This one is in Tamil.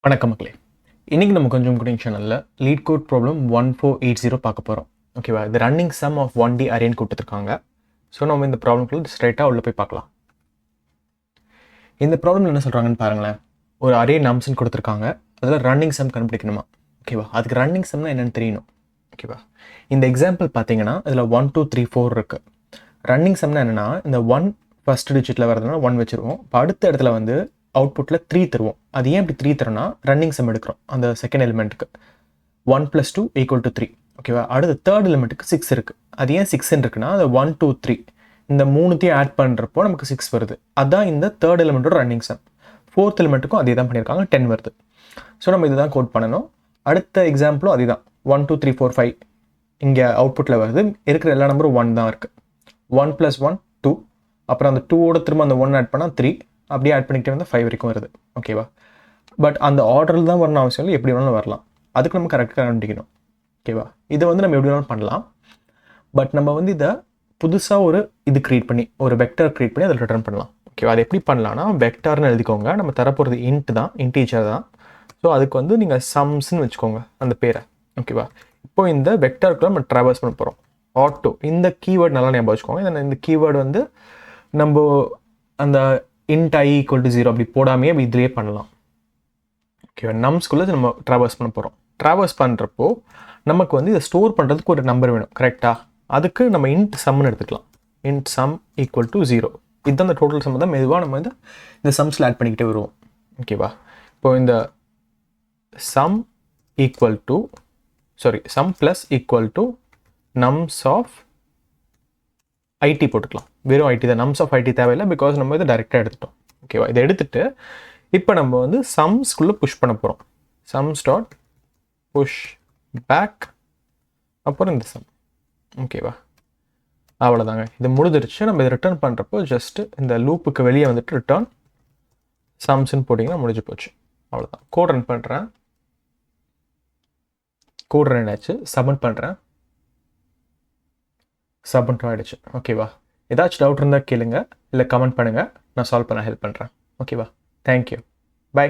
வணக்கம் மக்களே. இன்னைக்கு நம்ம கொஞ்சம் கோடிங் சேனலில் லீட் கோட் ப்ராப்ளம் 1480 பார்க்க போகிறோம். ஓகேவா? இது ரன்னிங் சம் ஆஃப் 1D அரேன்னு கொடுத்துருக்காங்க. ஸோ நம்ம இந்த ப்ராப்ளம்குள்ள ஸ்ட்ரைட்டாக உள்ளே போய் பார்க்கலாம். இந்த ப்ராப்ளம் என்ன சொல்கிறாங்கன்னு பாருங்களேன். ஒரு அரே நம்ஸ்ன்னு கொடுத்துருக்காங்க. அதில் ரன்னிங் சம் கண்டுபிடிக்கணுமா? ஓகேவா? அதுக்கு ரன்னிங் சம்னா என்னென்னு தெரியணும். ஓகேவா? இந்த எக்ஸாம்பிள் பார்த்தீங்கன்னா இதில் 1 2 3 4 இருக்குது. ரன்னிங் சம்னா என்னென்னா இந்த 1 ஃபஸ்ட் டிஜிட்டில் வரதுனால 1 வச்சுருவோம். இப்போ அடுத்த இடத்துல வந்து அவுட்புட்டில் 3 தருவோம். அது ஏன் இப்படி 3 தரோம்னா ரன்னிங் சம் எடுக்கிறோம் அந்த செகண்ட் எலிமெண்ட்டுக்கு. 1 + 2 = 3. ஓகேவா? அடுத்து தேர்ட் எலிமெண்ட்டுக்கு 6 இருக்குது. அது ஏன் 6 இருக்குன்னா அது 1 2 3 இந்த மூணுத்தையும் ஆட் பண்ணுறப்போ நமக்கு 6 வருது. அதுதான் இந்த தேர்ட் எலிமெண்ட்டோட ரன்னிங் சம். ஃபோர்த் எலிமெண்ட்டுக்கும் அதே தான் பண்ணியிருக்காங்க, 10 வருது. ஸோ நம்ம இதுதான் கோட் பண்ணணும். அடுத்த எக்ஸாம்பிளும் அதே தான். 1 2 3 4 5 இங்கே அவுட்புட்டில் வருது. இருக்கிற எல்லா நம்பரும் 1 தான் இருக்குது. 1 + 1 2, அப்புறம் அந்த 2ஓட திரும்ப அந்த 1 ஆட் பண்ணால் 3, அப்படியே ஆட் பண்ணிக்கிட்டே வந்து 5 வரைக்கும் வருது. ஓகேவா? பட் அந்த ஆர்டரில் தான் வரணும் அவசியம் இல்லை, எப்படி வேணாலும் வரலாம். அதுக்கு நம்ம கரெக்டாக கண்டுபிடிக்கணும். ஓகேவா? இதை வந்து நம்ம எப்படி வேணாலும் பண்ணலாம். பட் நம்ம வந்து இதை புதுசாக ஒரு க்ரியேட் பண்ணி ஒரு வெக்டர் க்ரியேட் பண்ணி அதில் ரிட்டர்ன் பண்ணலாம். ஓகேவா? அது எப்படி பண்ணலாம்னா வெக்டார்னு எழுதிக்கோங்க. நம்ம தரப்போகிறது இன்ட் தான், இன்டீஜர் தான். ஸோ அதுக்கு வந்து நீங்கள் சம்ஸ்ன்னு வச்சுக்கோங்க அந்த பேரை. ஓகேவா? இப்போ இந்த வெக்டாருக்குள்ள நம்ம ட்ராவர்ஸ் பண்ண போகிறோம். ஆட்டோ இந்த கீவேர்டு நல்லா ஞாபகம் வச்சுக்கோங்க. இந்த கீவேர்டு வந்து நம்ம அந்த int i = 0 அப்படி போடாமையே இதுலேயே பண்ணலாம். ஓகேவா? நம்ஸ்குள்ளே நம்ம ட்ராவர்ஸ் பண்ண போகிறோம். ட்ராவர்ஸ் பண்ணுறப்போ நமக்கு வந்து இதை ஸ்டோர் பண்ணுறதுக்கு ஒரு நம்பர் வேணும். கரெக்டாக? அதுக்கு நம்ம int sumன்னு எடுத்துக்கலாம். int sum = 0. இதுதான் இந்த டோட்டல் சம் தான். மெதுவாக நம்ம இந்த சம்ஸில் ஆட் பண்ணிக்கிட்டே வருவோம். ஓகேவா? இப்போ இந்த sum + nums of IT போட்டுக்கலாம். வெறும் IT தான். nums of IT தேவையில்லை, பிகாஸ் நம்ம இதை டைரெக்டாக எடுத்துட்டோம். ஓகேவா? இதை எடுத்துட்டு இப்போ நம்ம வந்து சம்ஸ்குள்ளே புஷ் பண்ண போகிறோம். sums.push back, அப்புறம் இந்த சம். ஓகேவா? அவ்வளோதாங்க. இது முடிஞ்சிருச்சு. நம்ம இதை ரிட்டர்ன் பண்ணுறப்போ ஜஸ்ட்டு இந்த லூப்புக்கு வெளியே வந்துட்டு ரிட்டர்ன் சம்ஸ்ன்னு போட்டிங்கன்னா முடிஞ்சு போச்சு. அவ்வளோதான். கோட் ரன் பண்ணுறேன். கோட் ரன் ஆயிடுச்சு. சப்மிட் பண்ணுறேன். சப்மிட் ஆகிடுச்சு. ஓகேவா? ஏதாச்சும் டவுட் இருந்தால் கேளுங்க, இல்லை கமெண்ட் பண்ணுங்கள். நான் சால்வ் பண்ண ஹெல்ப் பண்ணுறேன். ஓகேவா? தேங்க்யூ. பை.